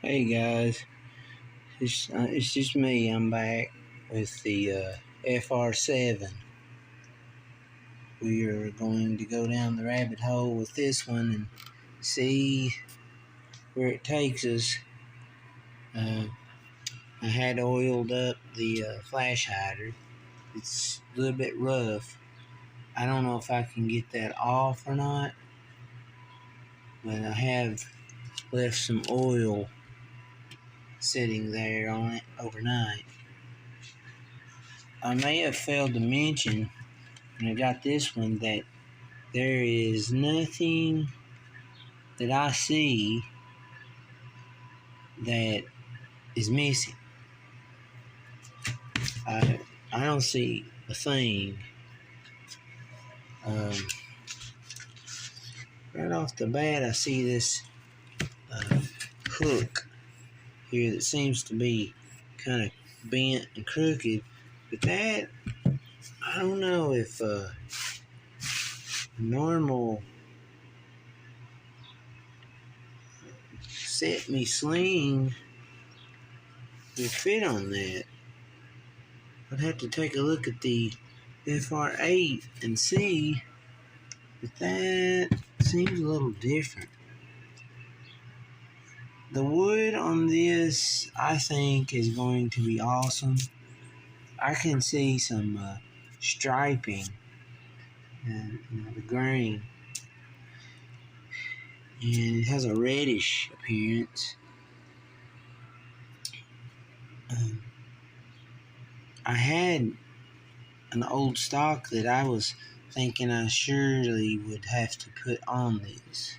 Hey guys, it's just me. I'm back with the FR7. We are going to go down the rabbit hole with this one and see where it takes us. Uh, I had oiled up the flash hider. It's a little bit rough. I don't know if I can get that off or not, but I have left some oil sitting there on it overnight. I may have failed to mention when I got this one that there is nothing that I see that is missing. I don't see a thing. Um, right off the bat, I see this hook here that seems to be kind of bent and crooked, but that I don't know if a normal set me sling would fit on that. I'd have to take a look at the FR8 and see, but that seems a little different. The wood on this, I think, is going to be awesome. I can see some striping and the grain, and it has a reddish appearance. I had an old stock that I was thinking I surely would have to put on this,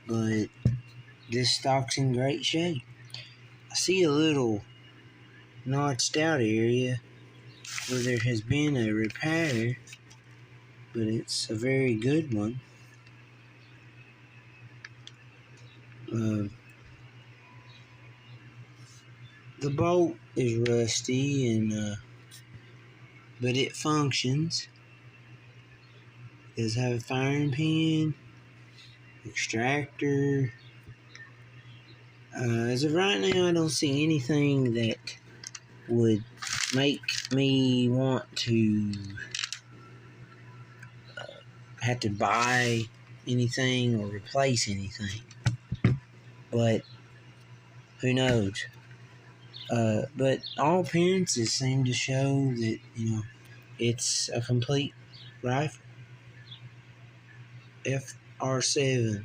but this stock's in great shape. I see a little notched out area where there has been a repair, but it's a very good one. The bolt is rusty, but it functions. It does have a firing pin, extractor. As of right now, I don't see anything that would make me want to have to buy anything or replace anything. But who knows? But all appearances seem to show that it's a complete rifle. FR7.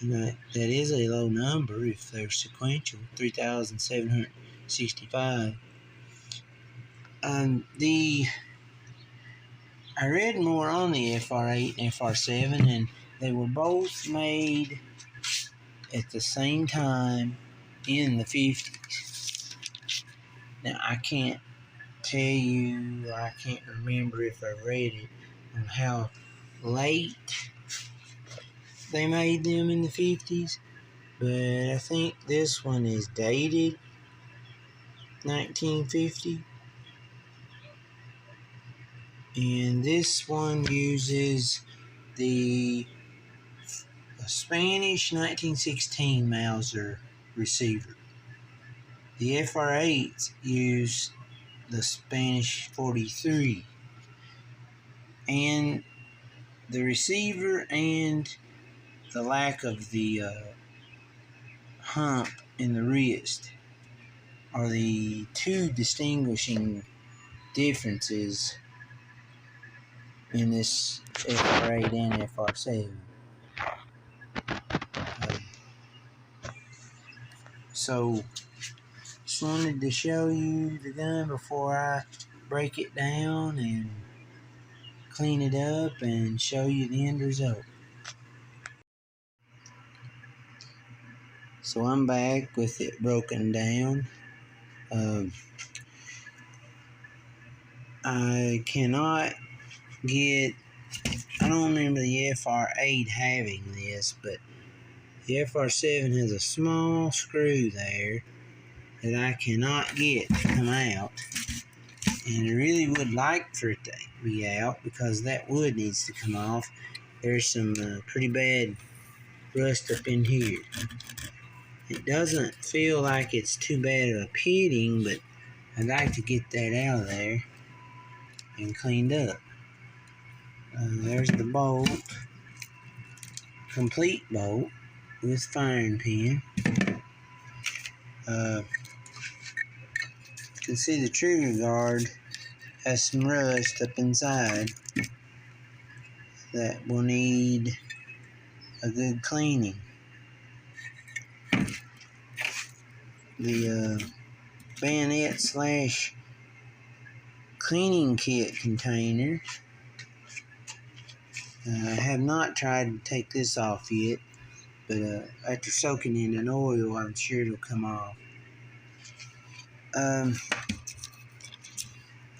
And that is a low number if they're sequential, 3,765. I read more on the FR8 and FR7, and they were both made at the same time in the 50s. Now, I can't tell you, I can't remember if I read it on how late they made them in the 50s, but I think this one is dated 1950, and this one uses the Spanish 1916 Mauser receiver. The FR8s use the Spanish 43, and the receiver and the lack of the hump in the wrist are the two distinguishing differences in this FR8 and FR7. So, just wanted to show you the gun before I break it down and clean it up and show you the end result. So I'm back with it broken down. I cannot get, I don't remember the FR8 having this, but the FR7 has a small screw there that I cannot get to come out, and I really would like for it to be out because that wood needs to come off. There's some pretty bad rust up in here. It doesn't feel like it's too bad of a pitting, but I'd like to get that out of there and cleaned up. There's the bolt, complete bolt with firing pin. You can see the trigger guard has some rust up inside that will need a good cleaning. The bayonet slash cleaning kit container. I have not tried to take this off yet, but after soaking it in oil, I'm sure it'll come off.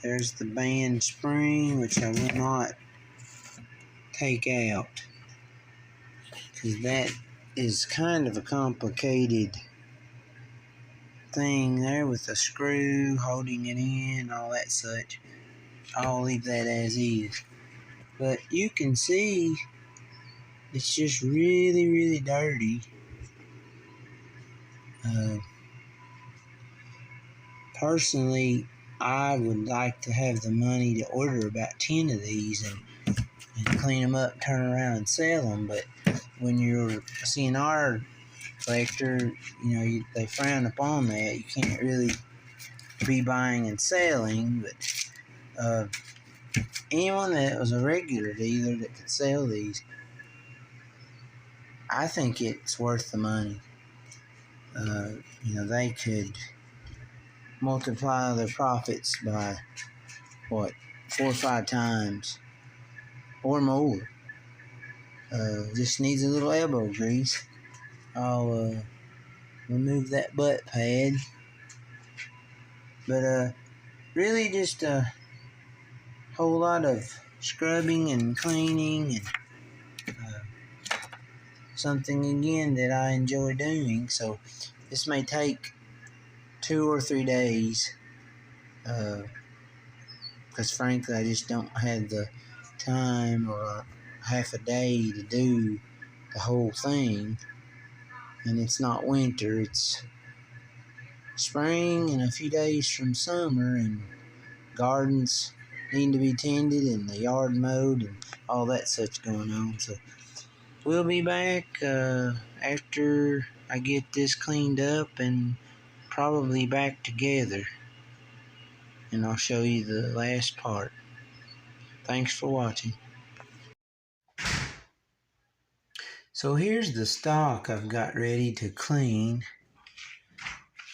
There's the band spring, which I will not take out, because that is kind of a complicated thing there with a screw holding it in, all that such. I'll leave that as is. But you can see it's just really, really dirty. Personally, I would like to have the money to order about 10 of these and clean them up, turn around and sell them. But when you're a CNR collector, they frown upon that. You can't really be buying and selling. But anyone that was a regular dealer that could sell these, I think it's worth the money. They could multiply their profits by 4 or 5 times or more. Just needs a little elbow grease. I'll remove that butt pad, but really just a whole lot of scrubbing and cleaning, and something again that I enjoy doing. So this may take 2 or 3 days, because frankly I just don't have the time or half a day to do the whole thing. And it's not winter, it's spring and a few days from summer, and gardens need to be tended and the yard mowed and all that such going on. So we'll be back after I get this cleaned up and probably back together, and I'll show you the last part. Thanks for watching. So here's the stock I've got ready to clean.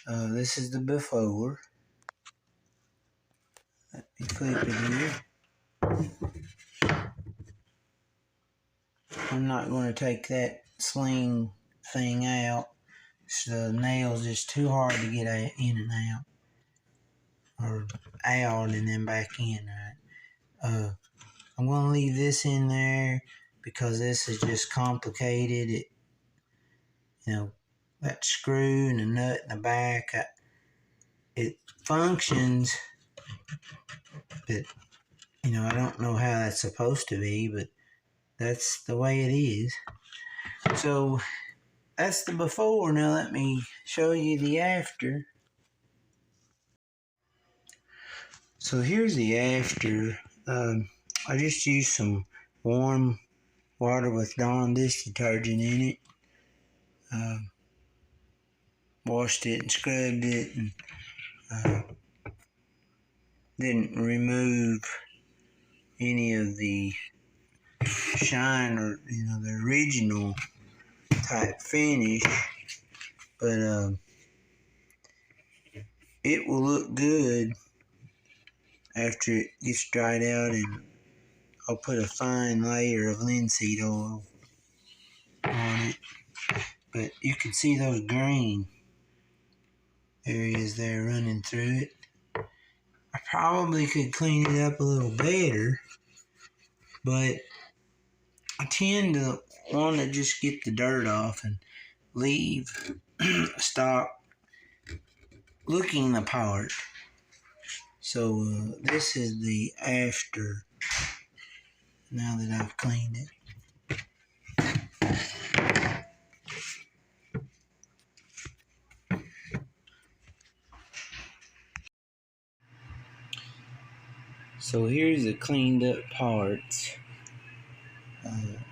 This is the before. Let me clip it here. I'm not going to take that sling thing out. The nail's just too hard to get in and out. Or out and then back in, right? I'm going to leave this in there because this is just complicated. That screw and the nut in the back, it functions, but I don't know how that's supposed to be, but that's the way it is. So that's the before. Now let me show you the after. So here's the after. I just used some warm water with Dawn dish detergent in it. Washed it and scrubbed it, and didn't remove any of the shine or the original type finish, but it will look good after it gets dried out, and I'll put a fine layer of linseed oil on it. But you can see those green areas there running through it. I probably could clean it up a little better, but I tend to want to just get the dirt off and leave stock looking the part. So this is the after, now that I've cleaned it. So here's the cleaned up parts.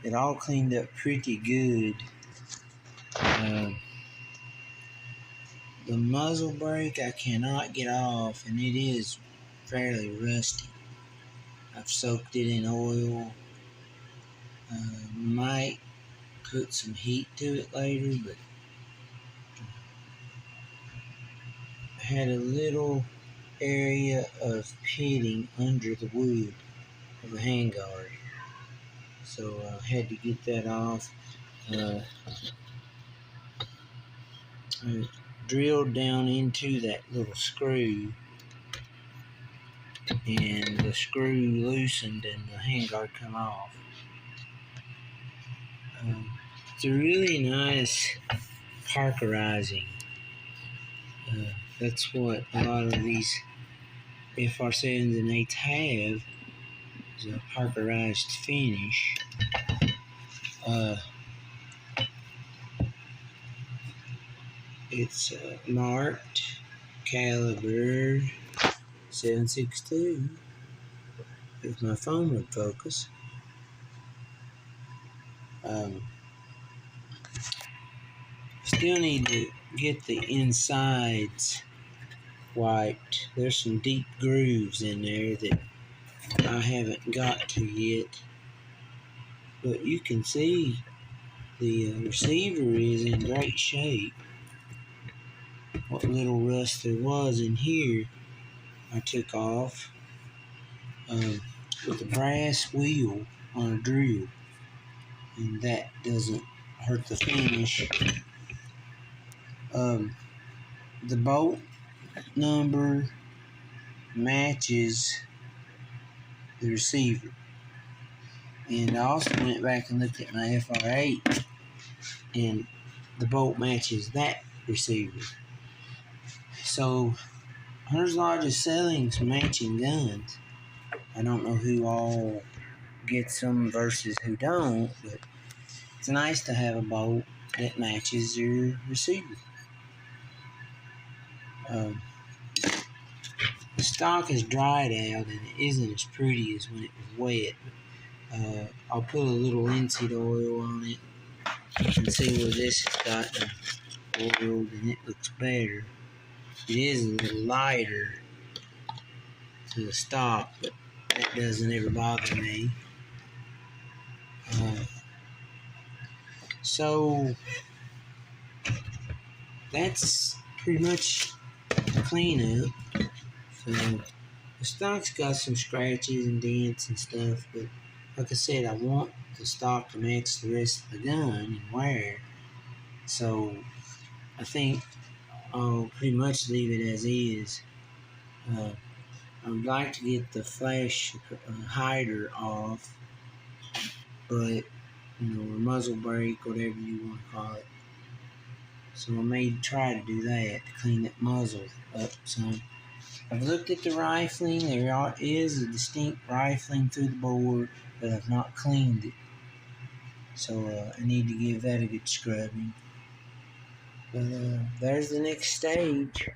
It all cleaned up pretty good. The muzzle brake I cannot get off, and it is fairly rusty. I've soaked it in oil. Might put some heat to it later, but I had a little area of pitting under the wood of the handguard, so I had to get that off. I drilled down into that little screw, and the screw loosened and the handguard come off. It's a really nice parkerizing. That's what a lot of these FR7s and 8s have, is a parkerized finish. It's marked caliber 7.62, if my phone would focus. Still need to get the insides wiped. There's some deep grooves in there that I haven't got to yet, but you can see the receiver is in great shape. What little rust there was in here I took off with a brass wheel on a drill, and that doesn't hurt the finish. The bolt number matches the receiver, and I also went back and looked at my FR8, and the bolt matches that receiver. So Hunter's Lodge is selling some matching guns. I don't know who all gets them versus who don't, but it's nice to have a bolt that matches your receiver. The stock is dried out and it isn't as pretty as when it was wet. I'll put a little linseed oil on it and see where this has gotten oiled, and it looks better. It is a little lighter to the stock, but that doesn't ever bother me. So that's pretty much the cleanup. So the stock's got some scratches and dents and stuff, but like I said, I want the stock to match the rest of the gun and wear. So I think I'll pretty much leave it as is. I would like to get the flash hider off, but or muzzle brake, whatever you want to call it. So I may try to do that to clean that muzzle up some. I've looked at the rifling. There is a distinct rifling through the board, but I've not cleaned it. So I need to give that a good scrubbing. But there's the next stage,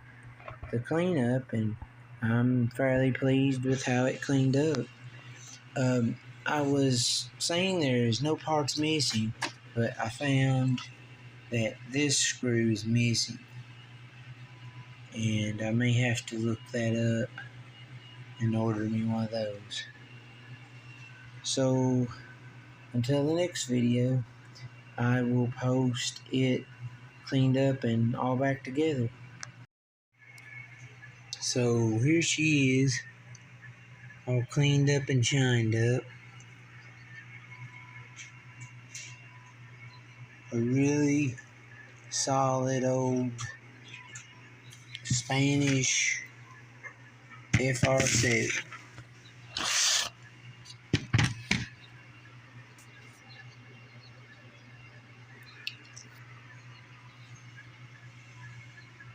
the cleanup, and I'm fairly pleased with how it cleaned up. I was saying there's no parts missing, but I found that this screw is missing, and I may have to look that up and order me one of those. So until the next video, I will post it cleaned up and all back together. So here she is, all cleaned up and shined up. A really solid old Spanish FR7.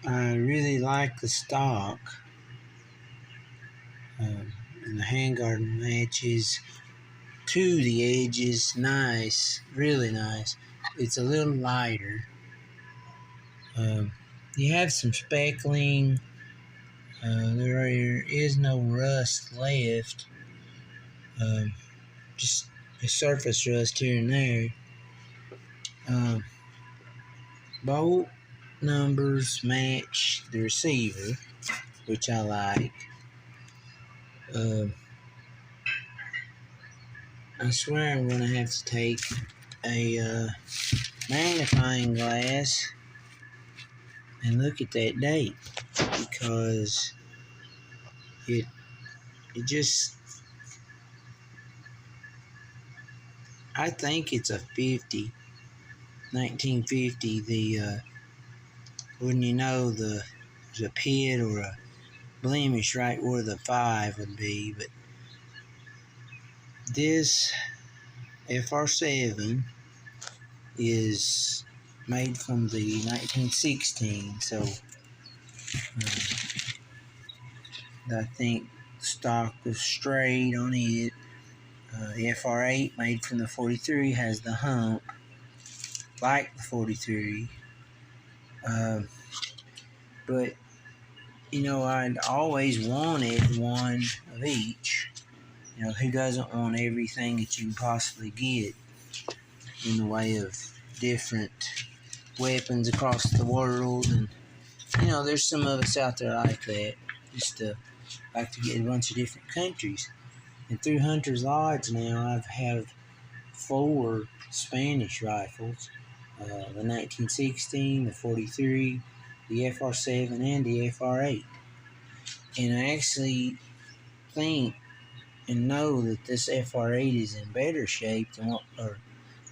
I really like the stock, and the handguard matches to the edges. Nice, really nice. It's a little lighter. You have some speckling. There is no rust left. just a surface rust here and there. Bolt numbers match the receiver, which I like. I swear I'm going to have to take a magnifying glass and look at that date, because it just, I think it's a 1950. Wouldn't you know, there's a pit or a blemish right where the 5 would be. But this FR7 is made from the 1916, so I think stock was straight on it. The FR8, made from the 43, has the hump like the 43. But you know, I'd always wanted one of each. You know, who doesn't want everything that you can possibly get in the way of different weapons across the world? And you know, there's some of us out there like that, just like to get a bunch of different countries. And through Hunter's Lodge now, I have 4 Spanish rifles: the 1916, the 43, the FR7, and the FR8. And I actually think and know that this FR8 is in better shape than or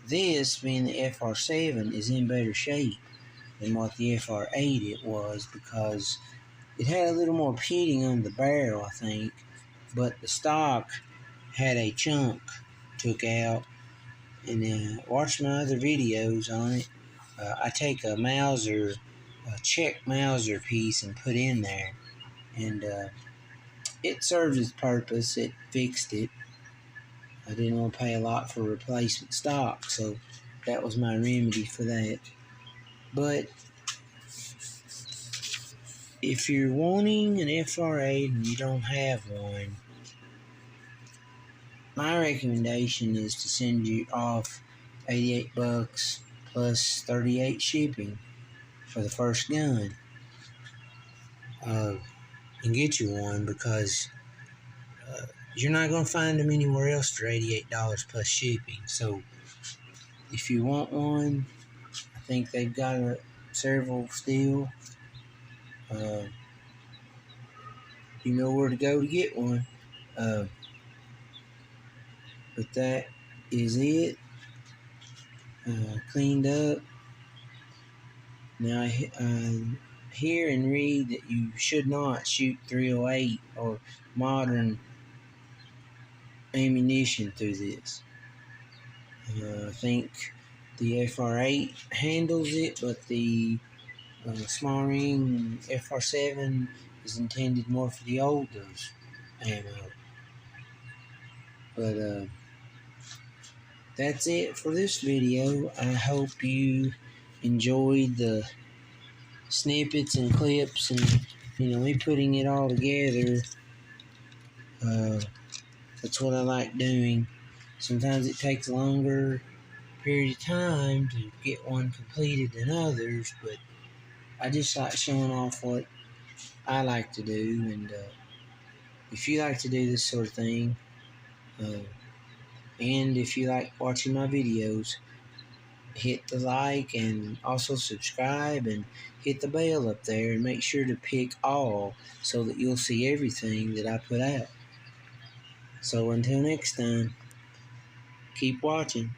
this, being the FR7, is in better shape than what the FR8 it was, because it had a little more pitting on the barrel, I think, but the stock had a chunk took out. And watch my other videos on it. I take a Czech Mauser piece and put in there, and it served its purpose. It fixed it. I didn't want to pay a lot for replacement stock, so that was my remedy for that. But if you're wanting an FR8 and you don't have one, my recommendation is to send you off $88 plus 38 shipping for the first gun, and get you one, because you're not going to find them anywhere else for $88 plus shipping. So if you want one, I think they've got several still. You know where to go to get one. But that is it. Cleaned up. Now I hear and read that you should not shoot .308 or modern ammunition through this. I think the FR8 handles it, but the small ring FR7 is intended more for the older ammo. But that's it for this video. I hope you enjoyed the snippets and clips, and me putting it all together. That's what I like doing. Sometimes it takes a longer period of time to get one completed than others, but I just like showing off what I like to do. And if you like to do this sort of thing, and if you like watching my videos, hit the like and also subscribe, and hit the bell up there, and make sure to pick all so that you'll see everything that I put out. So until next time, keep watching.